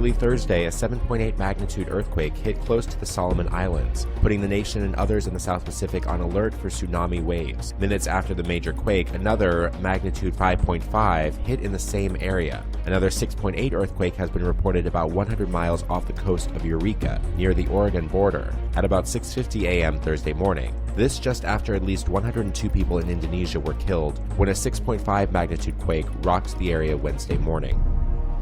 early Thursday, a 7.8 magnitude earthquake hit close to the Solomon Islands, putting the nation and others in the South Pacific on alert for tsunami waves. Minutes after the major quake, another magnitude 5.5 hit in the same area. Another 6.8 earthquake has been reported about 100 miles off the coast of Eureka, near the Oregon border, at about 6:50 a.m. Thursday morning. This just after at least 102 people in Indonesia were killed when a 6.5 magnitude quake rocked the area Wednesday morning.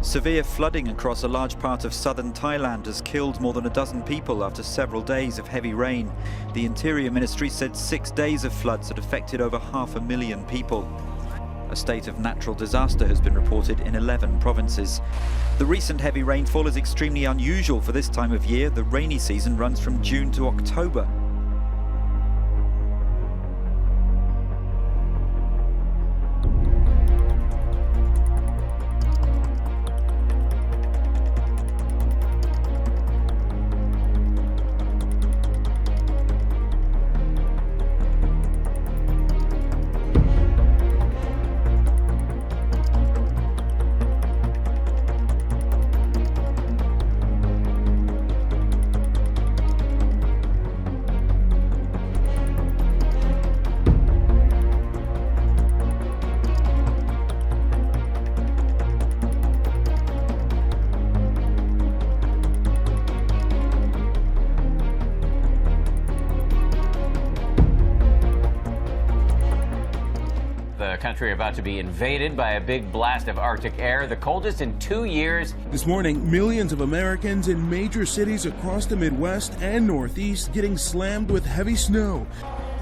Severe flooding across a large part of southern Thailand has killed more than a dozen people after several days of heavy rain. The Interior Ministry said 6 days of floods had affected over 500,000 people. A state of natural disaster has been reported in 11 provinces. The recent heavy rainfall is extremely unusual for this time of year. The rainy season runs from June to October. Country about to be invaded by a big blast of Arctic air, the coldest in 2 years. This morning, millions of Americans in major cities across the Midwest and Northeast getting slammed with heavy snow.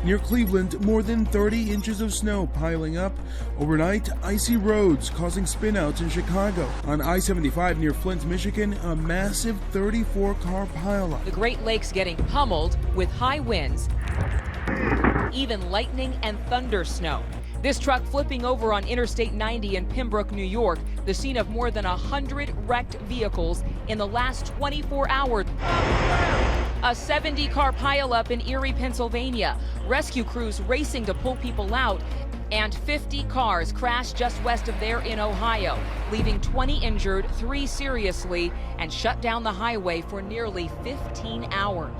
Near Cleveland, more than 30 inches of snow piling up. Overnight, icy roads causing spinouts in Chicago. On I-75 near Flint, Michigan, a massive 34-car pileup. The Great Lakes getting pummeled with high winds, even lightning and thunder snow. This truck flipping over on Interstate 90 in Pembroke, New York, the scene of more than 100 wrecked vehicles in the last 24 hours. A 70-car pileup in Erie, Pennsylvania. Rescue crews racing to pull people out. And 50 cars crashed just west of there in Ohio, leaving 20 injured, 3 seriously, and shut down the highway for nearly 15 hours.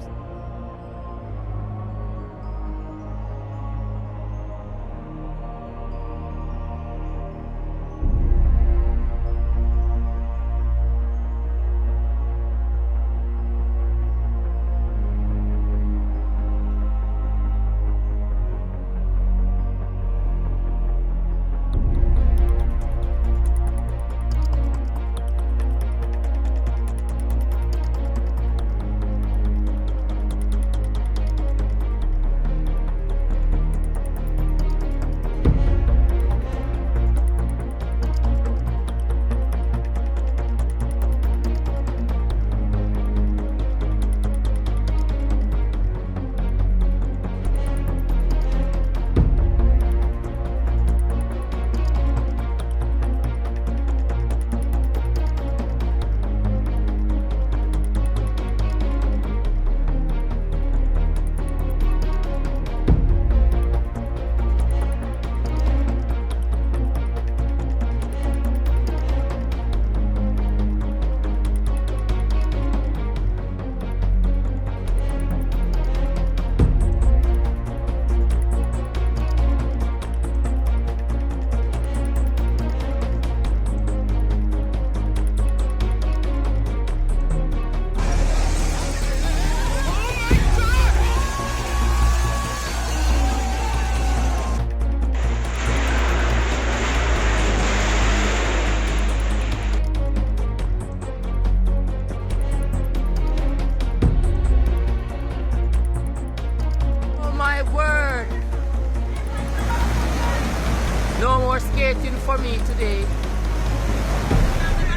Skating for me today.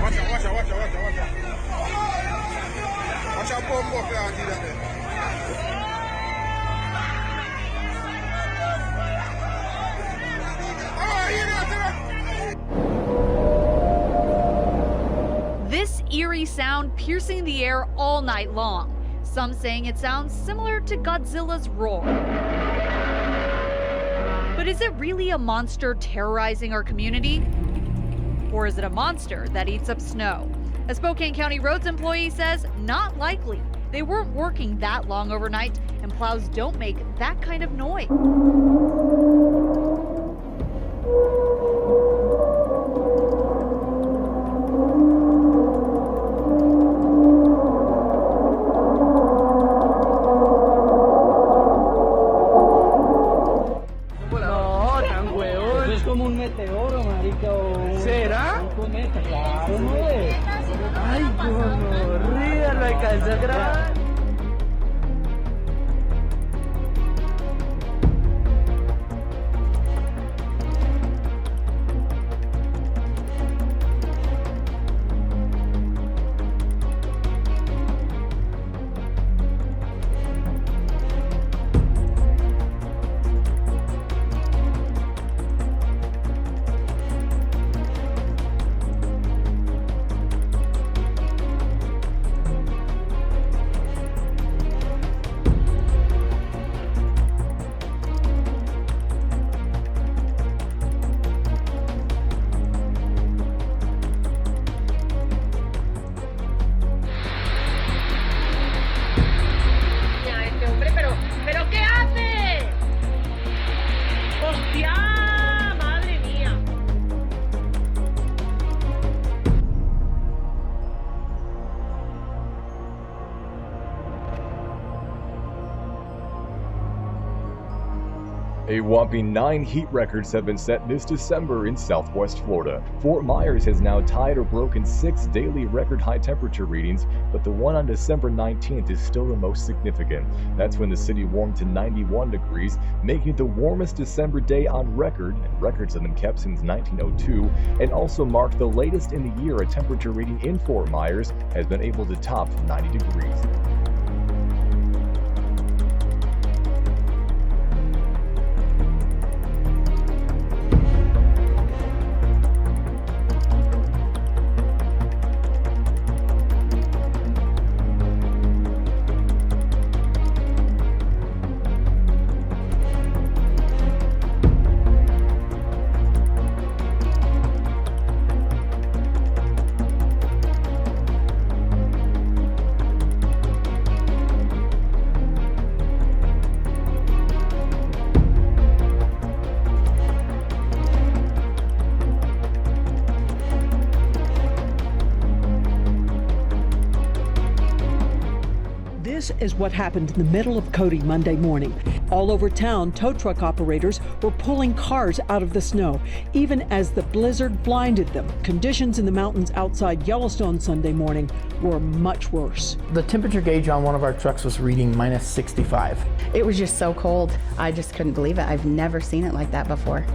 Watch out. Watch out, bomb up there, auntie, that there. This eerie sound piercing the air all night long. Some saying it sounds similar to Godzilla's roar. But is it really a monster terrorizing our community? Or is it a monster that eats up snow? A Spokane County roads employee says not likely. They weren't working that long overnight, and plows don't make that kind of noise. No, tan huevón. Eso es como un meteoro, marica. ¿Será? Un cometa, claro, ¿no ves? Ay, gonorrea, lo alcancé a grabar. A whopping 9 heat records have been set this December in southwest Florida. Fort Myers has now tied or broken 6 daily record high temperature readings, but the one on December 19th is still the most significant. That's when the city warmed to 91 degrees, making it the warmest December day on record, and records have been kept since 1902, and also marked the latest in the year a temperature reading in Fort Myers has been able to top 90 degrees. This is what happened in the middle of Cody Monday morning. All over town, tow truck operators were pulling cars out of the snow, even as the blizzard blinded them. Conditions in the mountains outside Yellowstone Sunday morning were much worse. The temperature gauge on one of our trucks was reading minus 65. It was just so cold. I just couldn't believe it. I've never seen it like that before.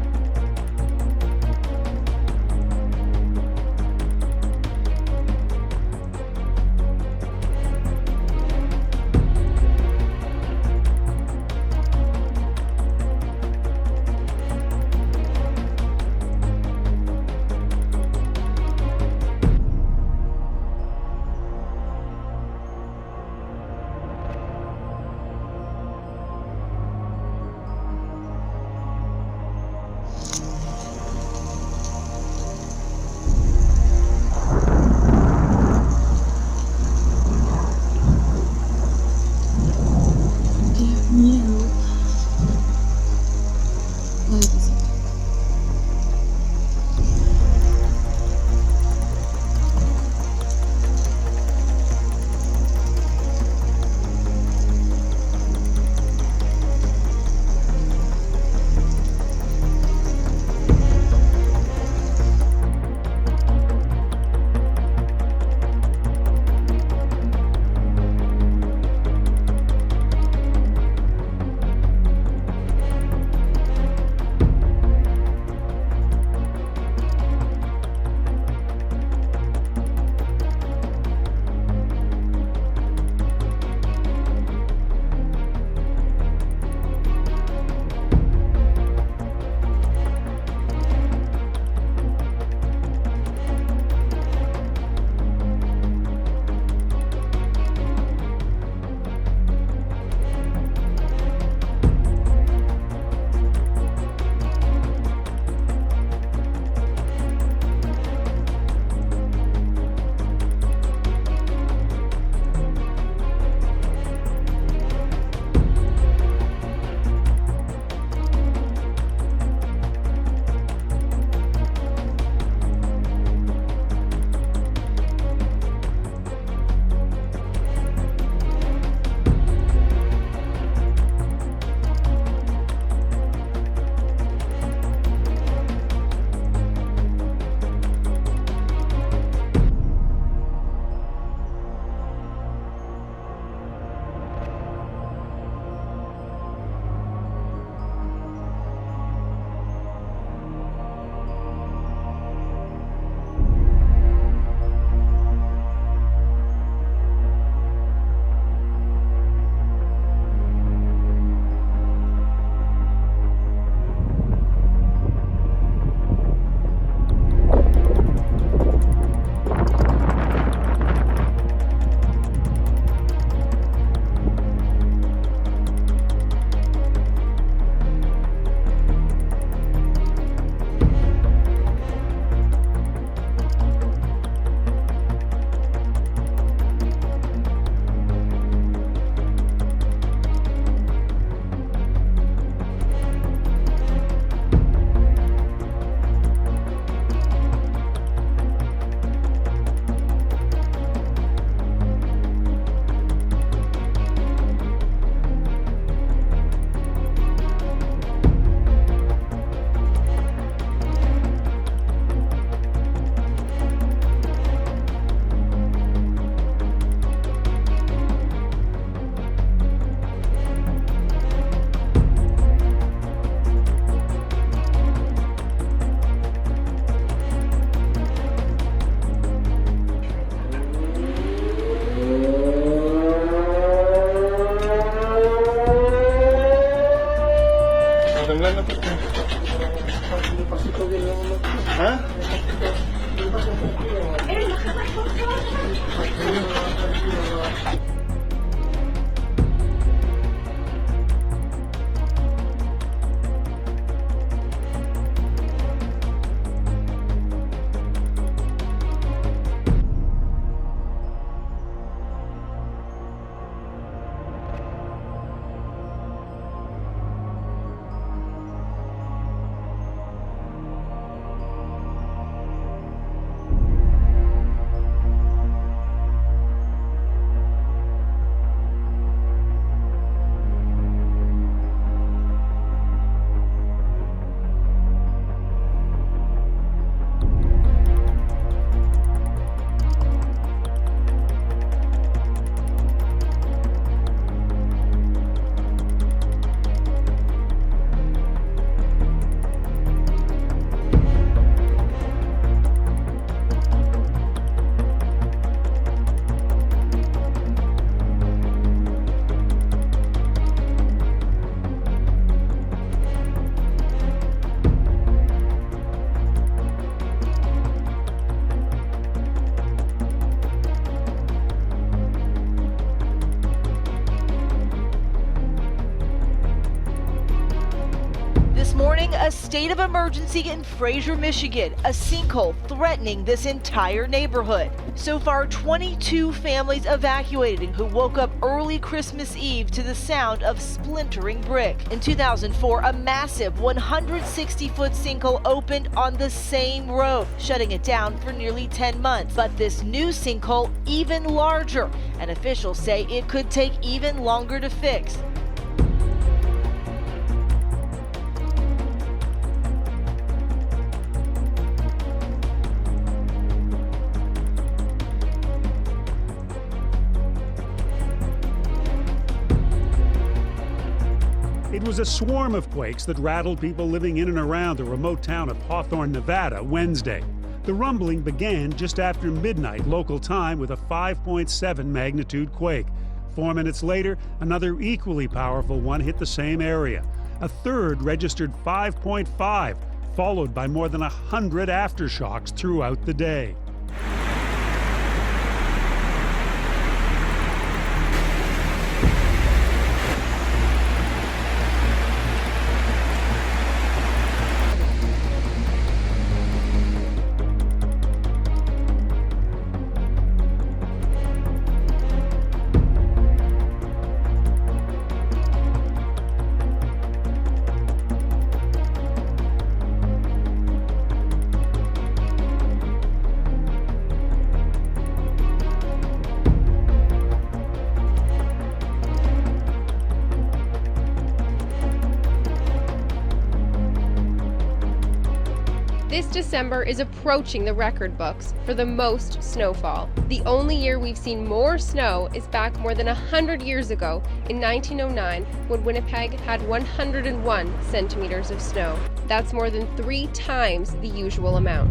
a state of emergency in Fraser, Michigan, a sinkhole threatening this entire neighborhood. So far, 22 families evacuated who woke up early Christmas Eve to the sound of splintering brick. In 2004, a massive 160-foot sinkhole opened on the same road, shutting it down for nearly 10 months. But this new sinkhole even larger, and officials say it could take even longer to fix. It was a swarm of quakes that rattled people living in and around the remote town of Hawthorne, Nevada, Wednesday. The rumbling began just after midnight local time with a 5.7 magnitude quake. 4 minutes later, another equally powerful one hit the same area. A third registered 5.5, followed by more than 100 aftershocks throughout the day. This December is approaching the record books for the most snowfall. The only year we've seen more snow is back more than 100 years ago in 1909 when Winnipeg had 101 centimeters of snow. That's more than 3 times the usual amount.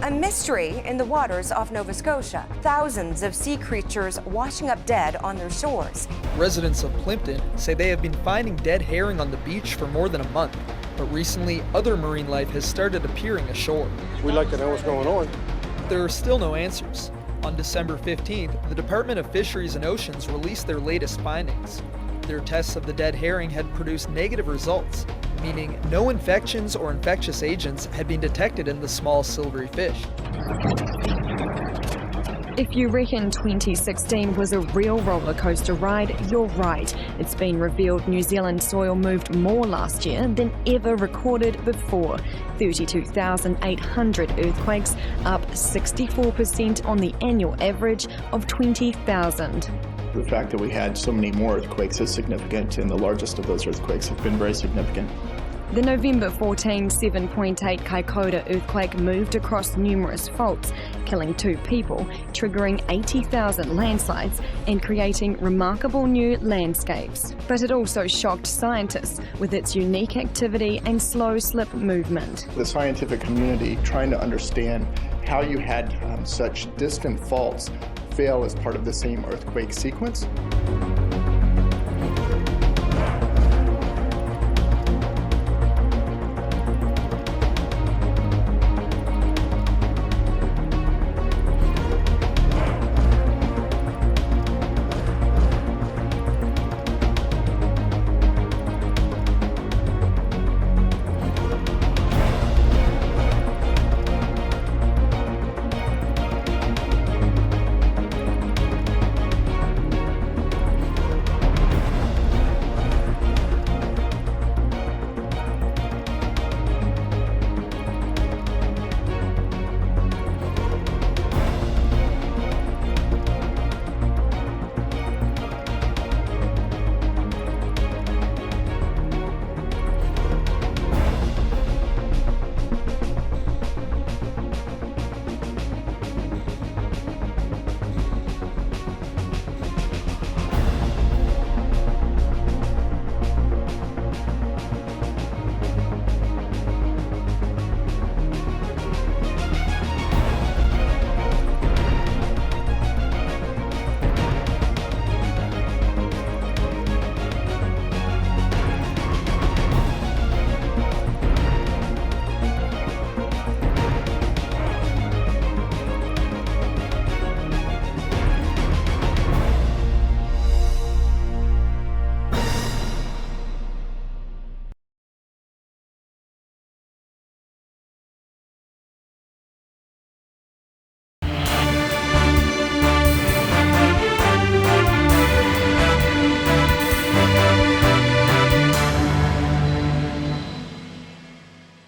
A mystery in the waters off Nova Scotia. Thousands of sea creatures washing up dead on their shores. Residents of Plimpton say they have been finding dead herring on the beach for more than a month, but recently other marine life has started appearing ashore. We'd like to know what's going on. There are still no answers. On December 15th, the Department of Fisheries and Oceans released their latest findings. Their tests of the dead herring had produced negative results, meaning no infections or infectious agents had been detected in the small silvery fish. If you reckon 2016 was a real roller coaster ride, you're right. It's been revealed New Zealand soil moved more last year than ever recorded before. 32,800 earthquakes, up 64% on the annual average of 20,000. The fact that we had so many more earthquakes is significant, and the largest of those earthquakes have been very significant. The November 14 7.8 Kaikoura earthquake moved across numerous faults, killing 2 people, triggering 80,000 landslides and creating remarkable new landscapes. But it also shocked scientists with its unique activity and slow slip movement. The scientific community trying to understand how you had such distant faults fail as part of the same earthquake sequence.